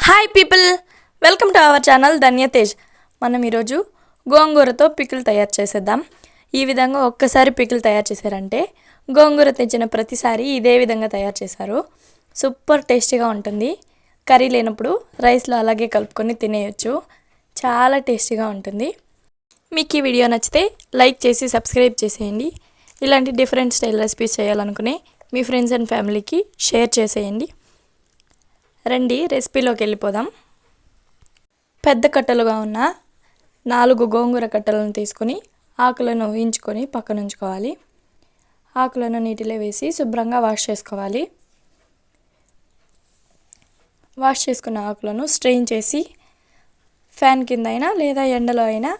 Hi people, welcome to our channel Dhanyatej. మనం ఈరోజు గోంగూరతో pickle తయారు చేసేద్దాం. ఈ విధంగా ఒక్కసారి పికిల్ తయారు చేశారంటే గోంగూర తెచ్చిన ప్రతిసారి ఇదే విధంగా తయారు చేశారు. సూపర్ టేస్టీగా ఉంటుంది. కర్రీ లేనప్పుడు రైస్లో అలాగే కలుపుకొని తినేయచ్చు. చాలా టేస్టీగా ఉంటుంది. మీకు ఈ వీడియో నచ్చితే లైక్ చేసి సబ్స్క్రైబ్ చేసేయండి. ఇలాంటి డిఫరెంట్ స్టైల్ రెసిపీస్ చేయాలనుకునే మీ ఫ్రెండ్స్ అండ్ ఫ్యామిలీకి షేర్ చేసేయండి. రండి రెసిపీలోకి వెళ్ళిపోదాం. పెద్ద కట్టలుగా ఉన్న 4 గోంగూర కట్టలను తీసుకొని ఆకులను వేయించుకొని పక్కన ఉంచుకోవాలి. ఆకులను నీటిలో వేసి శుభ్రంగా వాష్ చేసుకోవాలి. వాష్ చేసుకున్న ఆకులను స్ట్రెయిన్ చేసి ఫ్యాన్ కింద అయినా లేదా ఎండలో అయినా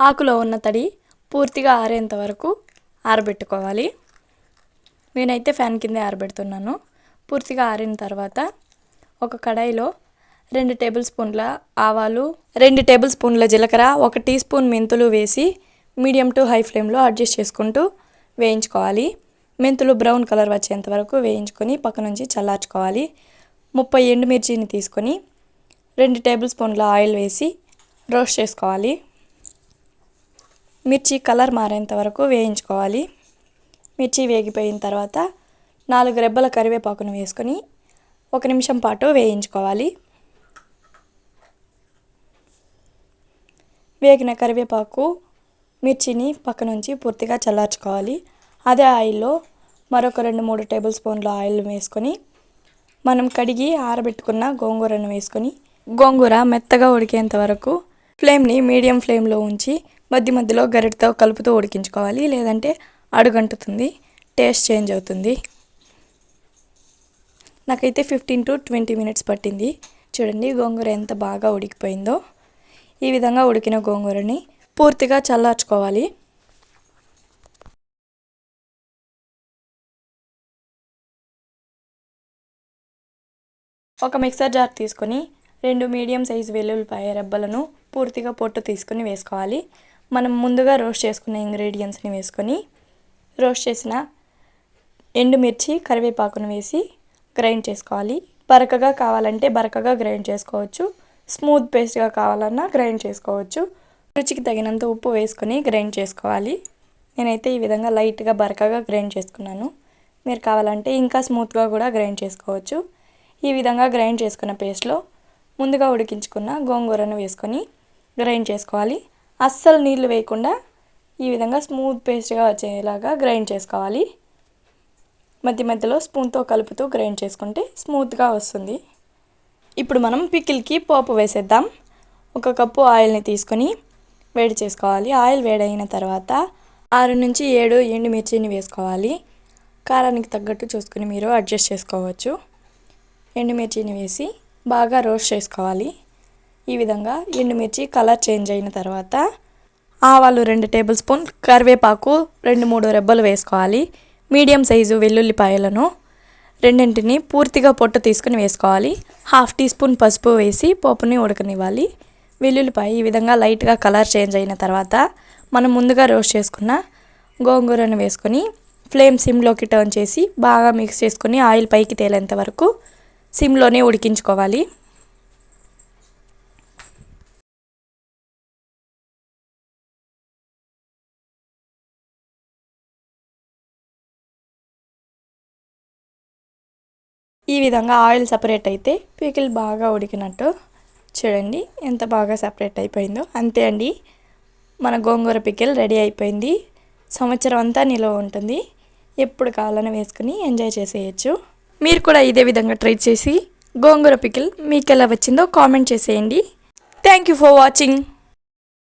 ఆకులో ఉన్న తడి పూర్తిగా ఆరేంత వరకు ఆరబెట్టుకోవాలి. నేనైతే ఫ్యాన్ కిందే ఆరబెడుతున్నాను. పూర్తిగా ఆరిన తర్వాత ఒక కడాయిలో 2 టేబుల్ స్పూన్ల ఆవాలు, 2 టేబుల్ స్పూన్ల జీలకర్ర, 1 టీ స్పూన్ మెంతులు వేసి మీడియం టు హై ఫ్లేమ్లో అడ్జస్ట్ చేసుకుంటూ వేయించుకోవాలి. మెంతులు బ్రౌన్ కలర్ వచ్చేంత వరకు వేయించుకొని పక్క నుంచి చల్లార్చుకోవాలి. 30 ఎండుమిర్చిని తీసుకొని 2 టేబుల్ స్పూన్ల ఆయిల్ వేసి రోస్ట్ చేసుకోవాలి. మిర్చి కలర్ మారేంత వరకు వేయించుకోవాలి. మిర్చి వేగిపోయిన తర్వాత 4 రెబ్బల కరివేపాకును వేసుకొని 1 నిమిషం పాటు వేయించుకోవాలి. వేగిన కరివేపాకు మిర్చిని పక్క నుంచి పూర్తిగా చల్లార్చుకోవాలి. అదే ఆయిల్లో మరొక 2-3 టేబుల్ స్పూన్ల ఆయిల్ వేసుకొని మనం కడిగి ఆరబెట్టుకున్న గోంగూరను వేసుకొని గోంగూర మెత్తగా ఉడికేంత వరకు ఫ్లేమ్ని మీడియం ఫ్లేమ్లో ఉంచి మధ్య మధ్యలో గరిటతో కలుపుతూ ఉడికించుకోవాలి. లేదంటే అడుగంటుతుంది, టేస్ట్ చేంజ్ అవుతుంది. నాకైతే 15 to 20 మినిట్స్ పట్టింది. చూడండి గోంగూర ఎంత బాగా ఉడికిపోయిందో. ఈ విధంగా ఉడికిన గోంగూరని పూర్తిగా చల్లార్చుకోవాలి. ఒక మిక్సర్ జార్ తీసుకొని 2 మీడియం సైజు వెల్లుల్లిపాయ రెబ్బలను పూర్తిగా పొట్టు తీసుకొని వేసుకోవాలి. మనం ముందుగా రోస్ట్ చేసుకున్న ఇంగ్రీడియంట్స్ని వేసుకొని రోస్ట్ చేసిన ఎండుమిర్చి, కరివేపాకును వేసి గ్రైండ్ చేసుకోవాలి. బరకగా కావాలంటే బరకగా గ్రైండ్ చేసుకోవచ్చు. స్మూత్ పేస్ట్గా కావాలన్నా గ్రైండ్ చేసుకోవచ్చు. రుచికి తగినంత ఉప్పు వేసుకొని గ్రైండ్ చేసుకోవాలి. నేనైతే ఈ విధంగా లైట్గా బరకగా గ్రైండ్ చేసుకున్నాను. మీరు కావాలంటే ఇంకా స్మూత్గా కూడా గ్రైండ్ చేసుకోవచ్చు. ఈ విధంగా గ్రైండ్ చేసుకున్న పేస్ట్లో ముందుగా ఉడికించుకున్న గోంగూరను వేసుకొని గ్రైండ్ చేసుకోవాలి. అస్సలు నీళ్లు వేయకుండా ఈ విధంగా స్మూత్ పేస్ట్గా వచ్చేలాగా గ్రైండ్ చేసుకోవాలి. మధ్య మధ్యలో స్పూన్తో కలుపుతూ గ్రైండ్ చేసుకుంటే స్మూత్గా వస్తుంది. ఇప్పుడు మనం పికిల్కి పోపు వేసేద్దాం. 1 కప్పు ఆయిల్ని తీసుకొని వేడి చేసుకోవాలి. ఆయిల్ వేడైన తర్వాత 6 నుంచి 7 ఎండుమిర్చిని వేసుకోవాలి. కారానికి తగ్గట్టు చూసుకుని మీరు అడ్జస్ట్ చేసుకోవచ్చు. ఎండుమిర్చిని వేసి బాగా రోస్ట్ చేసుకోవాలి. ఈ విధంగా ఎండుమిర్చి కలర్ చేంజ్ అయిన తర్వాత ఆవాలు 2 టేబుల్ స్పూన్, కరివేపాకు 2-3 రెబ్బలు వేసుకోవాలి. మీడియం సైజు వెల్లుల్లిపాయలను రెండింటిని పూర్తిగా పొట్టు తీసుకుని వేసుకోవాలి. 1/2 టీ స్పూన్ పసుపు వేసి పోపుని ఉడకనివ్వాలి. వెల్లుల్లిపాయ ఈ విధంగా లైట్గా కలర్ చేంజ్ అయిన తర్వాత మనం ముందుగా రోస్ట్ చేసుకున్న గోంగూరను వేసుకొని ఫ్లేమ్ సిమ్లోకి టర్న్ చేసి బాగా మిక్స్ చేసుకొని ఆయిల్ పైకి తేలేంత వరకు సిమ్లోనే ఉడికించుకోవాలి. ఈ విధంగా ఆయిల్ సపరేట్ అయితే పికిల్ బాగా ఉడికినట్టు. చూడండి ఎంత బాగా సపరేట్ అయిపోయిందో. అంతే అండి, మన గోంగూర పికిల్ రెడీ అయిపోయింది. సంవత్సరం అంతా నిల్వ ఉంటుంది. ఎప్పుడు కావాలని వేసుకుని ఎంజాయ్ చేసేయచ్చు. మీరు కూడా ఇదే విధంగా ట్రై చేసి గోంగూర పికిల్ మీకు ఎలా వచ్చిందో కామెంట్ చేసేయండి. Thank you for watching.